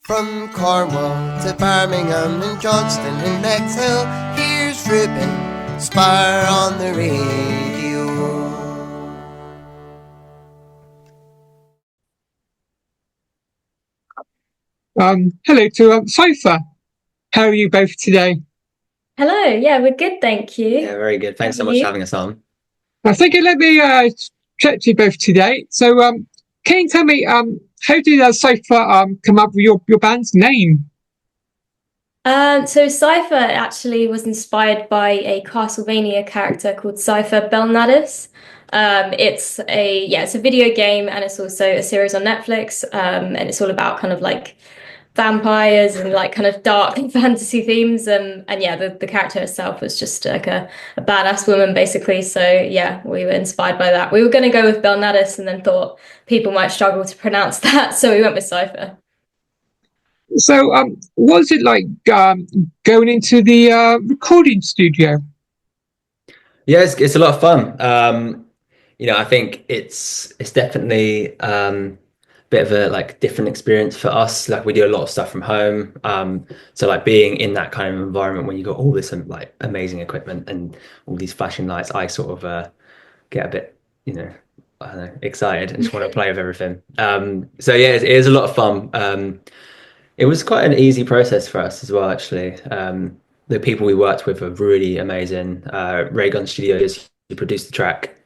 From Cornwall to Birmingham and Johnston and Bexhill, here's Ruben Spire on the radio. Hello to Sypha. How are you both today? Hello, yeah, we're good, thank you. Yeah, very good. Thanks so much for having us on. Thank you. Let me chat to you both today. So, can you tell me how did Sypha come up with your band's name? So Sypha actually was inspired by a Castlevania character called Sypha Belnadis. It's a video game, and it's also a series on Netflix. And it's all about kind of like vampires and like kind of dark fantasy themes. And yeah, the character itself was just like a badass woman basically. So yeah, we were inspired by that. We were going to go with Belnadis and then thought people might struggle to pronounce that, so we went with Sypha. So, what was it like going into the recording studio? Yeah, it's a lot of fun. I think it's definitely a bit of a like different experience for us. Like we do a lot of stuff from home. So like being in that kind of environment when you got all this like amazing equipment and all these flashing lights, I sort of get a bit, I don't know, excited and just want to play with everything. So yeah, it is a lot of fun. It was quite an easy process for us as well, actually. The people we worked with are really amazing. Raygun Studios, who produced the track,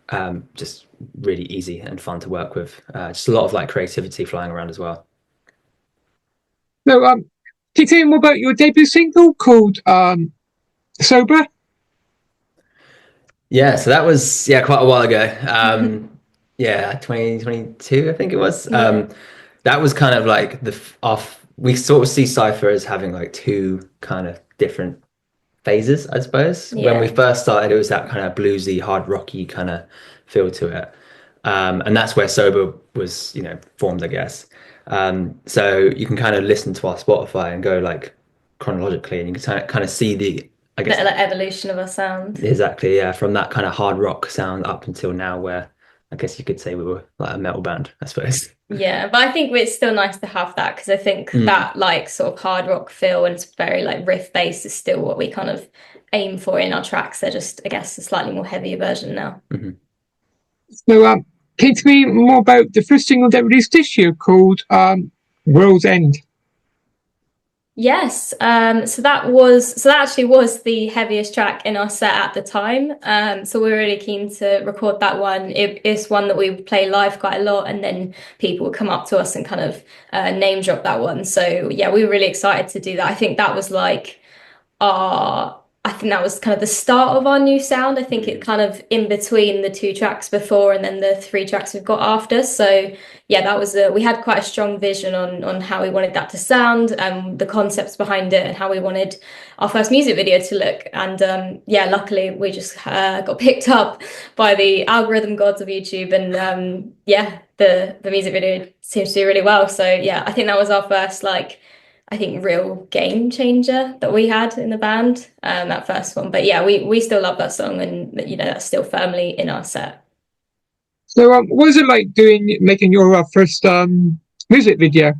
just really easy and fun to work with. Just a lot of like creativity flying around as well. So, can you tell me more about your debut single called Sober? Yeah, so that was quite a while ago. 2022, I think it was. That was kind of like we sort of see Sypha as having like two kind of different phases, I suppose. Yeah. When we first started, it was that kind of bluesy, hard rocky kind of feel to it. And that's where Sober was, formed, I guess. So you can kind of listen to our Spotify and go like chronologically, and you can kind of see the like evolution of our sound. Exactly, yeah, from that kind of hard rock sound up until now, where I guess you could say we were like a metal band, I suppose. Yeah, but I think it's still nice to have that because I think that like sort of hard rock feel and it's very like riff based is still what we kind of aim for in our tracks. They're just, I guess, a slightly more heavier version now. Mm-hmm. So, can you tell me more about the first single that released this year called World's End? Yes, so that actually was the heaviest track in our set at the time. So we were really keen to record that one. It's one that we would play live quite a lot, and then people would come up to us and kind of name drop that one. So yeah, we were really excited to do that. I think that was like I think that was kind of the start of our new sound. I think it kind of in between the two tracks before and then the three tracks we've got after. So yeah, that was we had quite a strong vision on how we wanted that to sound and the concepts behind it and how we wanted our first music video to look. And luckily we just got picked up by the algorithm gods of YouTube, and the music video seems to do really well. So yeah, I think that was our first real game changer that we had in the band, that first one. But yeah, we still love that song, and that's still firmly in our set. So, what was it like making your first music video?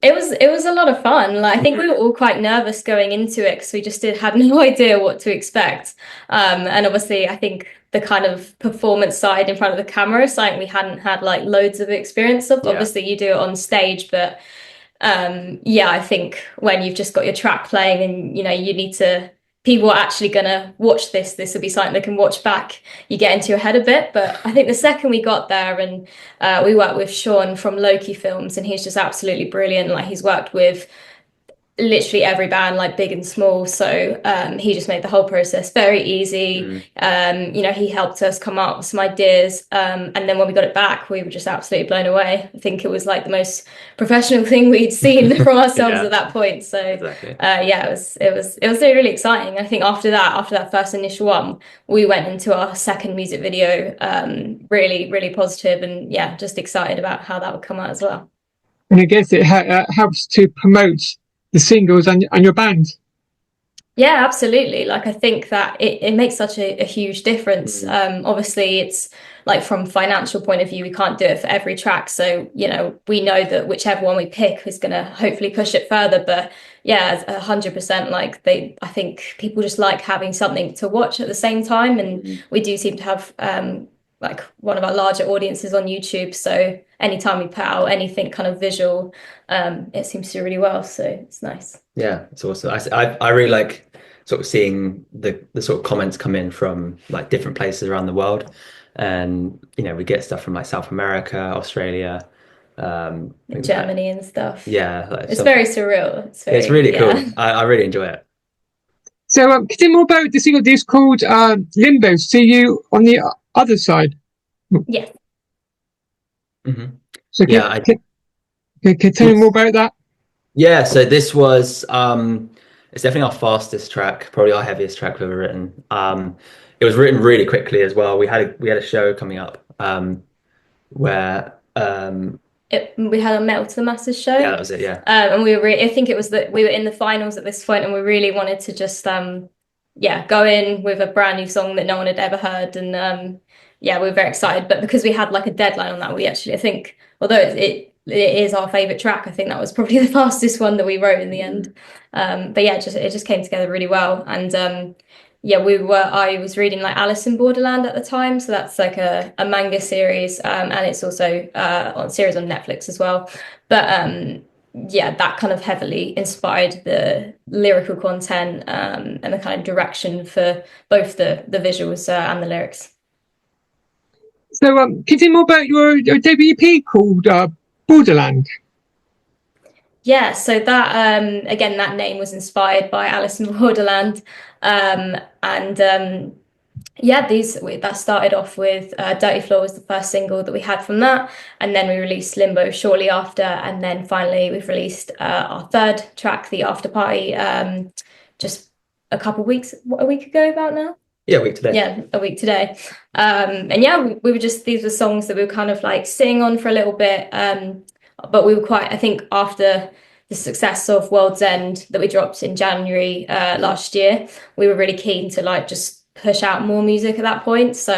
It was a lot of fun. Like I think we were all quite nervous going into it because we just had no idea what to expect. And obviously, I think the kind of performance side in front of the camera is something we hadn't had like loads of experience of. Yeah. Obviously, you do it on stage, but I think when you've just got your track playing and you need to, people are actually gonna watch this will be something they can watch back, you get into your head a bit. But I think the second we got there, and we worked with Sean from Loki Films, and he's just absolutely brilliant. Like he's worked with literally every band, like big and small, so he just made the whole process very easy. He helped us come up with some ideas, and then when we got it back, we were just absolutely blown away. I think it was like the most professional thing we'd seen from ourselves at that point. So exactly. It was really, really exciting. I think after that first initial one, we went into our second music video really, really positive, and just excited about how that would come out as well. And I guess it helps to promote the singles and your band. Yeah, absolutely. Like I think that it makes such a huge difference. Obviously it's like from financial point of view, we can't do it for every track. So, you know, we know that whichever one we pick is gonna hopefully push it further. But yeah, 100% like I think people just like having something to watch at the same time. And we do seem to have like one of our larger audiences on YouTube. So anytime we put out anything kind of visual, it seems to do really well. So it's nice. Yeah, it's awesome. I really like sort of seeing the sort of comments come in from like different places around the world, and you know we get stuff from like South America, Australia, things like Germany and stuff. yeah, like It's stuff. very surreal. It's really cool. Yeah. I really enjoy it. So, can you tell me more about the single disc called Limbo? See you on the other side. Yes. Hmm. So, Yeah, can you tell me more about that? yeah. So this was it's definitely our fastest track, probably our heaviest track we've ever written. It was written really quickly as well. We had a show coming up where We had a Metal to the Masses show. yeah, that was it. Yeah. And I think it was that we were in the finals at this point and we really wanted to just yeah, go in with a brand new song that no one had ever heard. And yeah, we were very excited. But because we had like a deadline on that, I think, although it is our favorite track, I think that was probably the fastest one that we wrote in the end. But yeah, it just came together really well. And yeah, I was reading like Alice in Borderland at the time. So that's like a manga series. And it's also on series on Netflix as well. But yeah, that kind of heavily inspired the lyrical content and the kind of direction for both the visuals and the lyrics. So, can you tell me more about your debut EP called Borderland? Yeah, so that again, that name was inspired by Alice in Borderland, and yeah, that started off with "Dirty Floor" was the first single that we had from that, and then we released "Limbo" shortly after, and then finally we've released our third track, "The After Party," just a week ago about now. Yeah, a week today. Yeah, a week today. And yeah, we were these were songs that we were kind of like sitting on for a little bit. But we were I think after the success of World's End that we dropped in January last year, we were really keen to like just push out more music at that point. So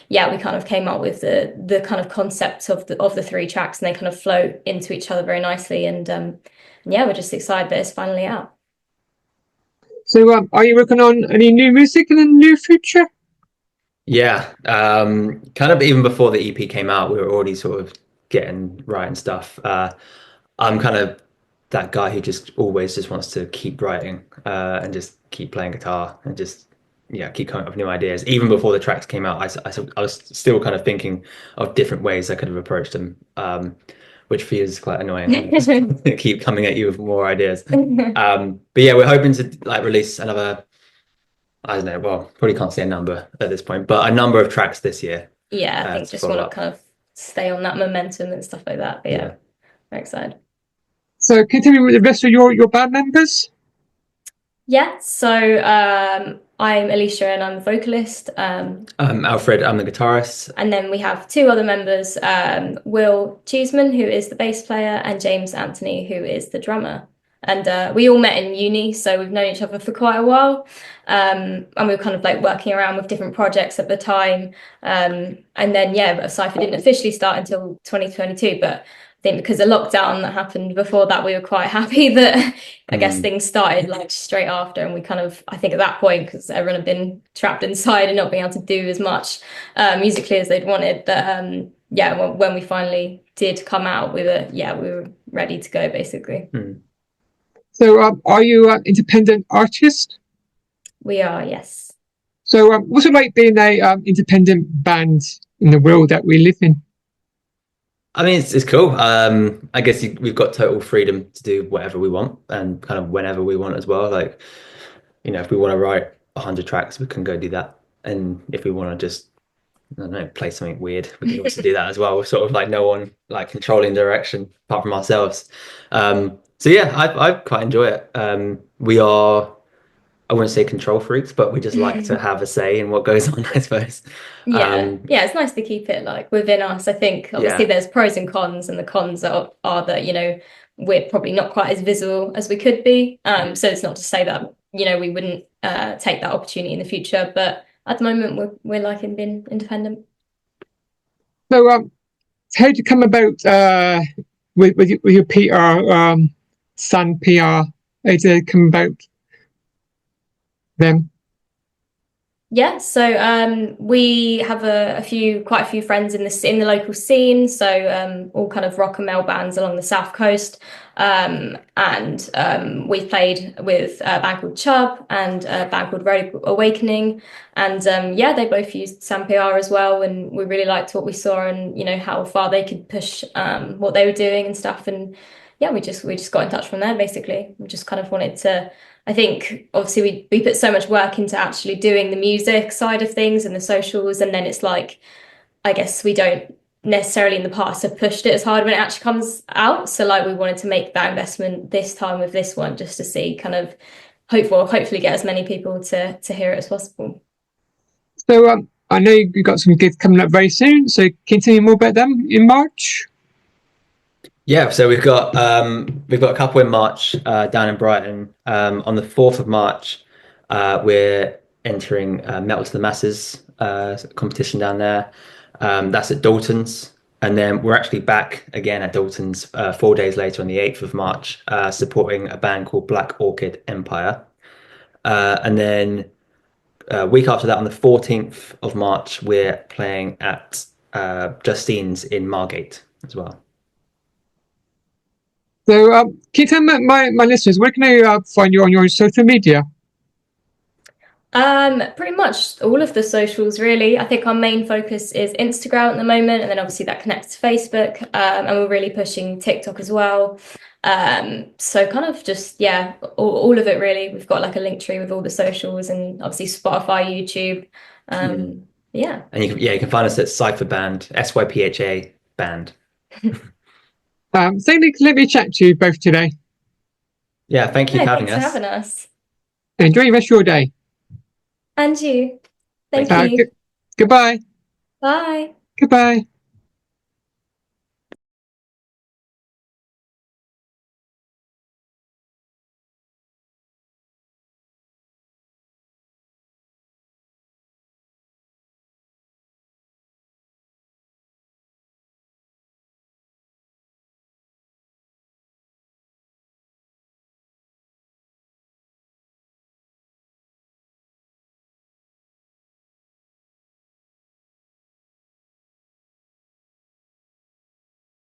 yeah, we kind of came up with the kind of concept of the three tracks and they kind of flow into each other very nicely. And yeah, we're just excited that it's finally out. So, are you working on any new music in the near future? Yeah, kind of even before the EP came out, we were already sort of writing stuff. I'm kind of that guy who just always just wants to keep writing and just keep playing guitar and just keep coming up with new ideas. Even before the tracks came out, I was still kind of thinking of different ways I could have approached them, which feels quite annoying. Just keep coming at you with more ideas. But yeah, we're hoping to like release another. I don't know. Well, probably can't say a number at this point, but a number of tracks this year. Yeah, I think just want to kind of stay on that momentum and stuff like that. But yeah, very excited. So, can you tell me what the rest of your band members? Yeah, so I'm Alicia and I'm the vocalist. Alfred, I'm the guitarist. And then we have two other members, Will Cheeseman, who is the bass player, and James Anthony, who is the drummer. And we all met in uni, so we've known each other for quite a while. And we were kind of like working around with different projects at the time. And then, yeah, Sypha didn't officially start until 2022, but I think because of lockdown that happened before that, we were quite happy that I guess things started like straight after. And we kind of, I think at that point, because everyone had been trapped inside and not being able to do as much musically as they'd wanted, that yeah, when we finally did come out, we were ready to go basically. So, are you an independent artist? We are, yes. So, what's it like being a independent band in the world that we live in? I mean, it's cool. I guess we've got total freedom to do whatever we want and kind of whenever we want as well. Like, you know, if we want to write 100 tracks, we can go do that. And if we want to just, I don't know, play something weird, we can also do that as well. We're sort of like no one like controlling direction apart from ourselves. So yeah, I quite enjoy it. We are, I wouldn't say control freaks, but we just like to have a say in what goes on, I suppose. Yeah, it's nice to keep it like within us. I think obviously there's pros and cons, and the cons are that, you know, we're probably not quite as visible as we could be. So it's not to say that we wouldn't take that opportunity in the future. But at the moment, we're liking being independent. So, how did you come about with your PR, Sun PR? How did it come about them? Yeah, so we have quite a few friends in the local scene, so all kind of rock and metal bands along the south coast, and we've played with a band called Chubb and a band called Road Awakening, and yeah, they both used Sam PR as well, and we really liked what we saw and how far they could push what they were doing and stuff, and yeah, we just got in touch from there basically. We just kind of wanted to. I think obviously we put so much work into actually doing the music side of things and the socials, and then it's like, I guess we don't necessarily in the past have pushed it as hard when it actually comes out. So like we wanted to make that investment this time with this one just to see kind of hopefully get as many people to hear it as possible. So I know you've got some gigs coming up very soon. So can you tell me more about them in March? Yeah, so we've got a couple in March down in Brighton. On the 4th of March, we're entering Metal to the Masses competition down there. That's at Dalton's, and then we're actually back again at Dalton's 4 days later on the 8th of March, supporting a band called Black Orchid Empire. And then a week after that, on the 14th of March, we're playing at Justine's in Margate as well. So can you tell my listeners, where can they find you on your social media? Pretty much all of the socials really. I think our main focus is Instagram at the moment, and then obviously that connects to Facebook, and we're really pushing TikTok as well. So kind of just all of it really. We've got like a link tree with all the socials and obviously Spotify, YouTube. Yeah. And you can find us at Sypha Band, SYPHA Band. So let me chat to you both today. Yeah, thank you for having us. Thanks for having us. Enjoy the rest of your day. And you. Thank you. Goodbye. Bye. Goodbye.